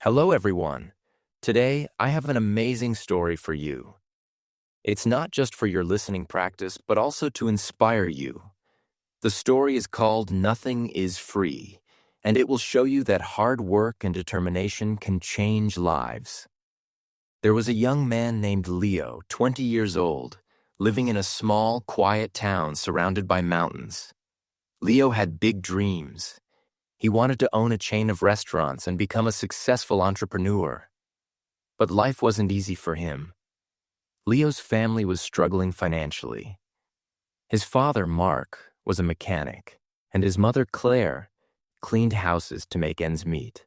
Hello, everyone. Today, I have an amazing story for you. It's not just for your listening practice, but also to inspire you. The story is called Nothing is Free, and it will show you that hard work and determination can change lives. There was a young man named Leo, 20 years old, living in a small, quiet town surrounded by mountains. Leo had big dreams. He wanted to own a chain of restaurants and become a successful entrepreneur. But life wasn't easy for him. Leo's family was struggling financially. His father, Mark, was a mechanic, and his mother, Claire, cleaned houses to make ends meet.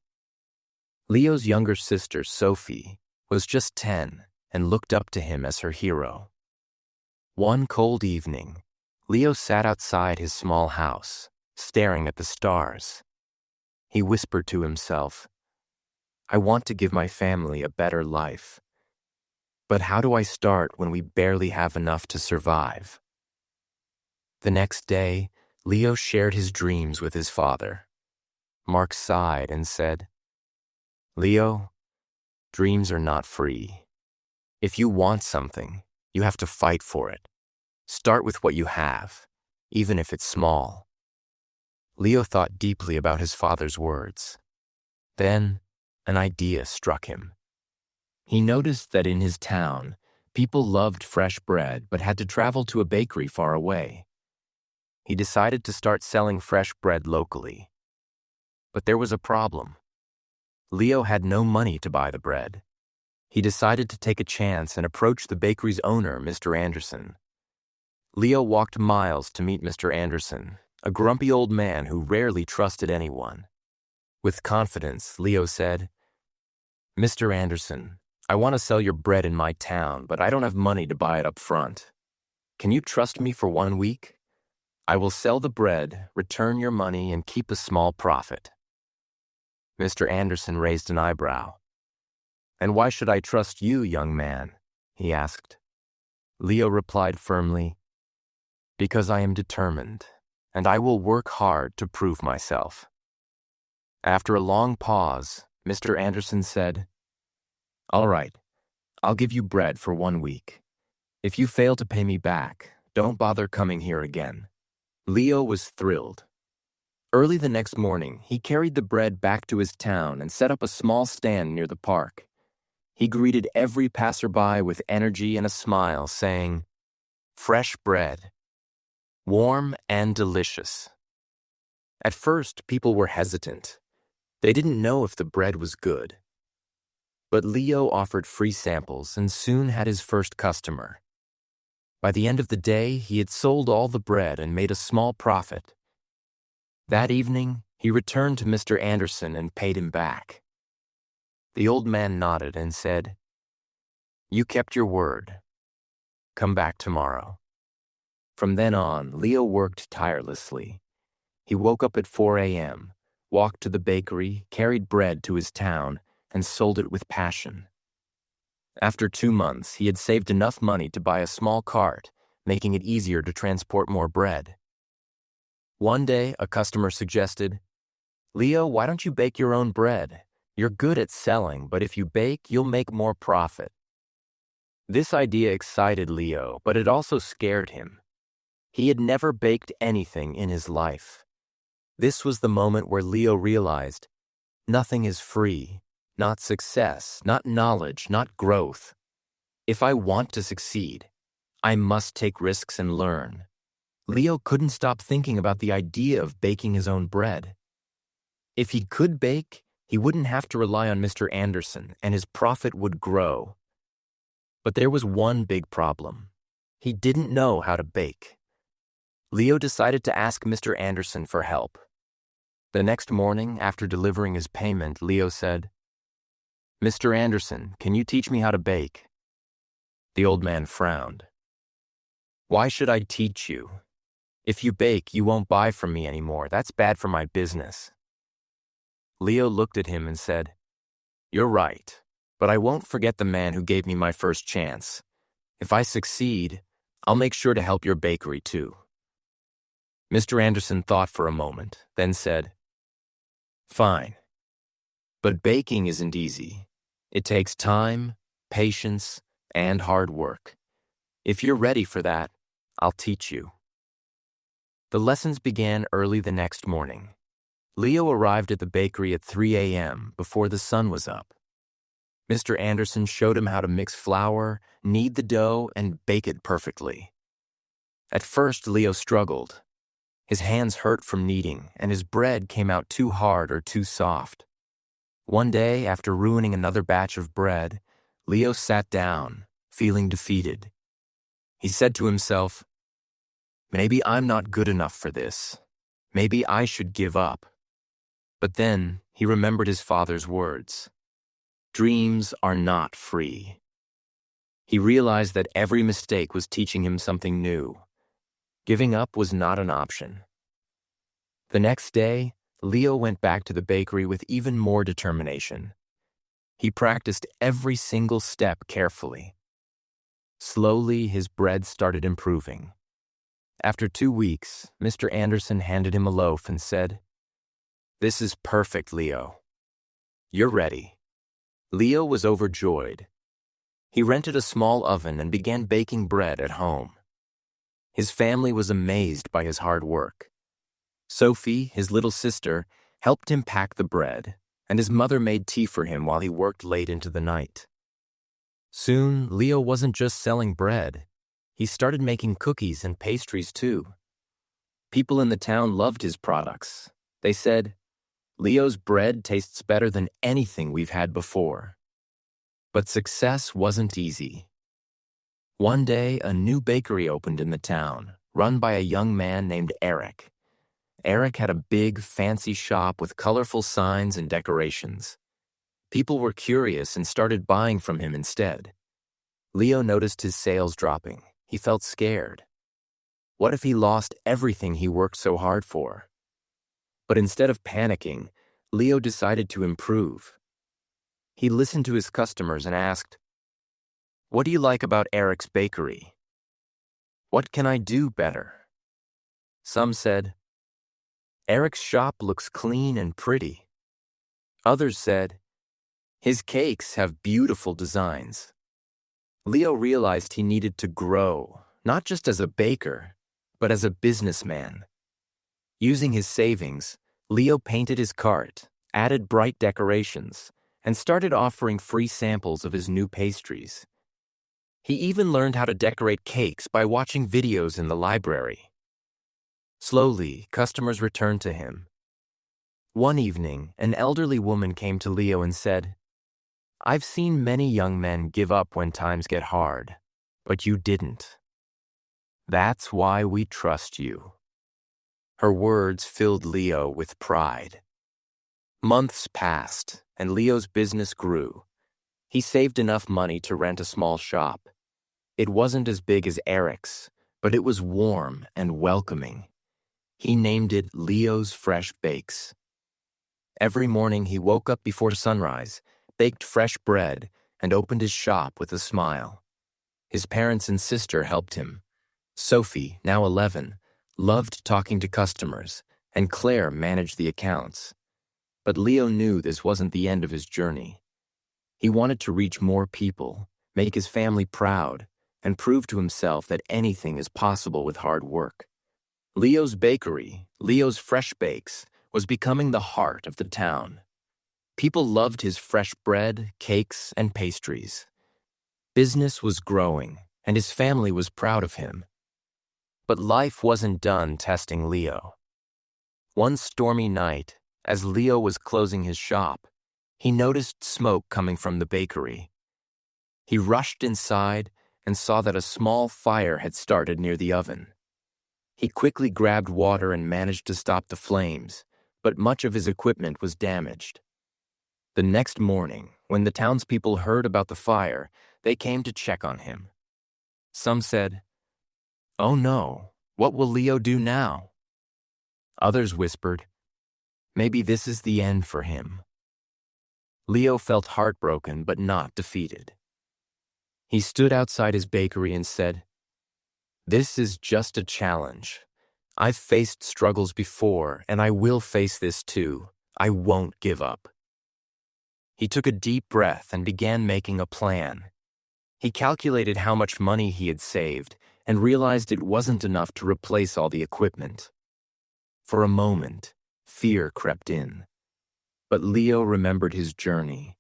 Leo's younger sister, Sophie, was just 10 and looked up to him as her hero. One cold evening, Leo sat outside his small house, staring at the stars. He whispered to himself, "I want to give my family a better life. But how do I start when we barely have enough to survive?" The next day, Leo shared his dreams with his father. Mark sighed and said, "Leo, dreams are not free. If you want something, you have to fight for it. Start with what you have, even if it's small." Leo thought deeply about his father's words. Then, an idea struck him. He noticed that in his town, people loved fresh bread but had to travel to a bakery far away. He decided to start selling fresh bread locally. But there was a problem. Leo had no money to buy the bread. He decided to take a chance and approach the bakery's owner, Mr. Anderson. Leo walked miles to meet Mr. Anderson, a grumpy old man who rarely trusted anyone. With confidence, Leo said, "Mr. Anderson, I want to sell your bread in my town, but I don't have money to buy it up front. Can you trust me for 1 week? I will sell the bread, return your money, and keep a small profit." Mr. Anderson raised an eyebrow. "And why should I trust you, young man?" he asked. Leo replied firmly, "Because I am determined, and I will work hard to prove myself." After a long pause, Mr. Anderson said, "All right, I'll give you bread for 1 week. If you fail to pay me back, don't bother coming here again." Leo was thrilled. Early the next morning, he carried the bread back to his town and set up a small stand near the park. He greeted every passerby with energy and a smile, saying, "Fresh bread, warm and delicious." At first, people were hesitant. They didn't know if the bread was good. But Leo offered free samples and soon had his first customer. By the end of the day, he had sold all the bread and made a small profit. That evening, he returned to Mr. Anderson and paid him back. The old man nodded and said, "You kept your word. Come back tomorrow." From then on, Leo worked tirelessly. He woke up at 4 a.m., walked to the bakery, carried bread to his town, and sold it with passion. After 2 months, he had saved enough money to buy a small cart, making it easier to transport more bread. One day, a customer suggested, "Leo, why don't you bake your own bread? You're good at selling, but if you bake, you'll make more profit." This idea excited Leo, but it also scared him. He had never baked anything in his life. This was the moment where Leo realized, nothing is free, not success, not knowledge, not growth. If I want to succeed, I must take risks and learn. Leo couldn't stop thinking about the idea of baking his own bread. If he could bake, he wouldn't have to rely on Mr. Anderson, and his profit would grow. But there was one big problem. He didn't know how to bake. Leo decided to ask Mr. Anderson for help. The next morning, after delivering his payment, Leo said, "Mr. Anderson, can you teach me how to bake?" The old man frowned. "Why should I teach you? If you bake, you won't buy from me anymore. That's bad for my business." Leo looked at him and said, "You're right, but I won't forget the man who gave me my first chance. If I succeed, I'll make sure to help your bakery too." Mr. Anderson thought for a moment, then said, "Fine. But baking isn't easy. It takes time, patience, and hard work. If you're ready for that, I'll teach you. The lessons began early the next morning. Leo arrived at the bakery at 3 a.m. before the sun was up. Mr. Anderson showed him how to mix flour, knead the dough, and bake it perfectly. At first, Leo struggled. His hands hurt from kneading, and his bread came out too hard or too soft. One day, after ruining another batch of bread, Leo sat down, feeling defeated. He said to himself, "Maybe I'm not good enough for this. Maybe I should give up." But then he remembered his father's words. Dreams are not free. He realized that every mistake was teaching him something new. Giving up was not an option. The next day, Leo went back to the bakery with even more determination. He practiced every single step carefully. Slowly, his bread started improving. After 2 weeks, Mr. Anderson handed him a loaf and said, "This is perfect, Leo. You're ready." Leo was overjoyed. He rented a small oven and began baking bread at home. His family was amazed by his hard work. Sophie, his little sister, helped him pack the bread, and his mother made tea for him while he worked late into the night. Soon, Leo wasn't just selling bread. He started making cookies and pastries too. People in the town loved his products. They said, "Leo's bread tastes better than anything we've had before." But success wasn't easy. One day, a new bakery opened in the town, run by a young man named Eric. Eric had a big, fancy shop with colorful signs and decorations. People were curious and started buying from him instead. Leo noticed his sales dropping. He felt scared. What if he lost everything he worked so hard for? But instead of panicking, Leo decided to improve. He listened to his customers and asked, "What do you like about Eric's bakery? What can I do better?" Some said, "Eric's shop looks clean and pretty." Others said, "His cakes have beautiful designs." Leo realized he needed to grow, not just as a baker, but as a businessman. Using his savings, Leo painted his cart, added bright decorations, and started offering free samples of his new pastries. He even learned how to decorate cakes by watching videos in the library. Slowly, customers returned to him. One evening, an elderly woman came to Leo and said, "I've seen many young men give up when times get hard, but you didn't. That's why we trust you." Her words filled Leo with pride. Months passed, and Leo's business grew. He saved enough money to rent a small shop. It wasn't as big as Eric's, but it was warm and welcoming. He named it Leo's Fresh Bakes. Every morning he woke up before sunrise, baked fresh bread, and opened his shop with a smile. His parents and sister helped him. Sophie, now 11, loved talking to customers, and Claire managed the accounts. But Leo knew this wasn't the end of his journey. He wanted to reach more people, make his family proud, and prove to himself that anything is possible with hard work. Leo's bakery, Leo's Fresh Bakes, was becoming the heart of the town. People loved his fresh bread, cakes, and pastries. Business was growing, and his family was proud of him. But life wasn't done testing Leo. One stormy night, as Leo was closing his shop, he noticed smoke coming from the bakery. He rushed inside and saw that a small fire had started near the oven. He quickly grabbed water and managed to stop the flames, but much of his equipment was damaged. The next morning, when the townspeople heard about the fire, they came to check on him. Some said, "Oh no, what will Leo do now?" Others whispered, "Maybe this is the end for him." Leo felt heartbroken but not defeated. He stood outside his bakery and said, "This is just a challenge. I've faced struggles before, and I will face this too. I won't give up." He took a deep breath and began making a plan. He calculated how much money he had saved and realized it wasn't enough to replace all the equipment. For a moment, fear crept in. But Leo remembered his journey,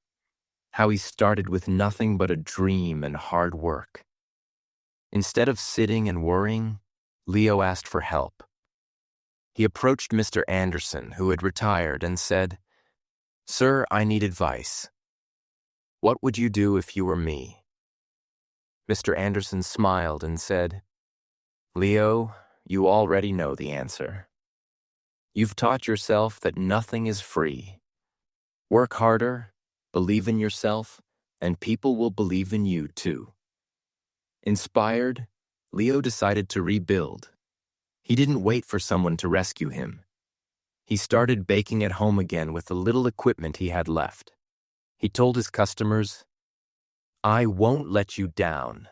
how he started with nothing but a dream and hard work. Instead of sitting and worrying, Leo asked for help. He approached Mr. Anderson, who had retired, and said, "Sir, I need advice. What would you do if you were me?" Mr. Anderson smiled and said, "Leo, you already know the answer. You've taught yourself that nothing is free. Work harder, believe in yourself, and people will believe in you too." Inspired, Leo decided to rebuild. He didn't wait for someone to rescue him. He started baking at home again with the little equipment he had left. He told his customers, "I won't let you down.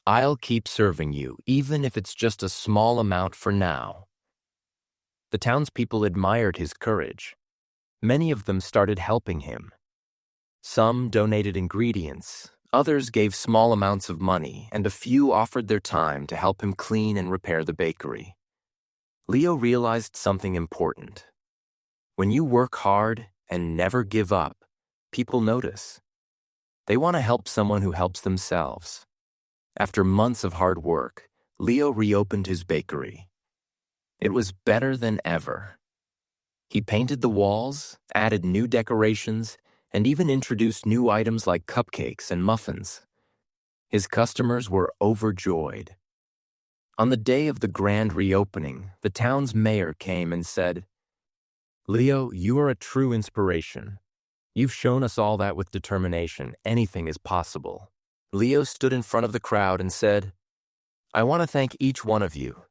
I'll keep serving you, even if it's just a small amount for now." The townspeople admired his courage. Many of them started helping him. Some donated ingredients, others gave small amounts of money, and a few offered their time to help him clean and repair the bakery. Leo realized something important. When you work hard and never give up, people notice. They want to help someone who helps themselves. After months of hard work, Leo reopened his bakery. It was better than ever. He painted the walls, added new decorations, and even introduced new items like cupcakes and muffins. His customers were overjoyed. On the day of the grand reopening, the town's mayor came and said, "Leo, you are a true inspiration. You've shown us all that with determination, anything is possible." Leo stood in front of the crowd and said, "I want to thank each one of you.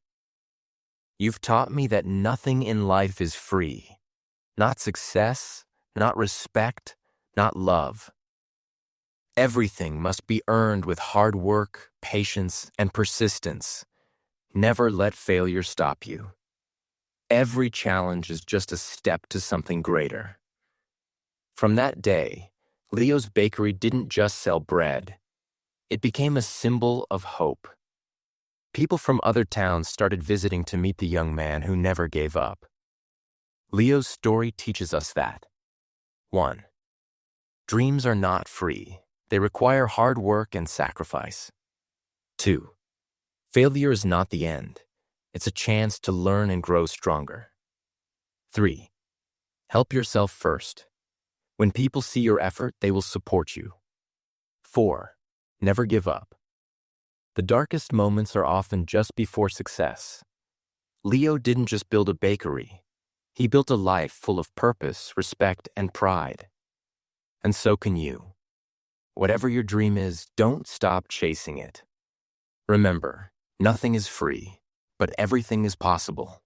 You've taught me that nothing in life is free. Not success, not respect, not love. Everything must be earned with hard work, patience, and persistence. Never let failure stop you. Every challenge is just a step to something greater." From that day, Leo's bakery didn't just sell bread. It became a symbol of hope. People from other towns started visiting to meet the young man who never gave up. Leo's story teaches us that 1. Dreams are not free. They require hard work and sacrifice. 2. Failure is not the end. It's a chance to learn and grow stronger. 3. Help yourself first. When people see your effort, they will support you. 4. Never give up. The darkest moments are often just before success. Leo didn't just build a bakery. He built a life full of purpose, respect, and pride. And so can you. Whatever your dream is, don't stop chasing it. Remember, nothing is free, but everything is possible.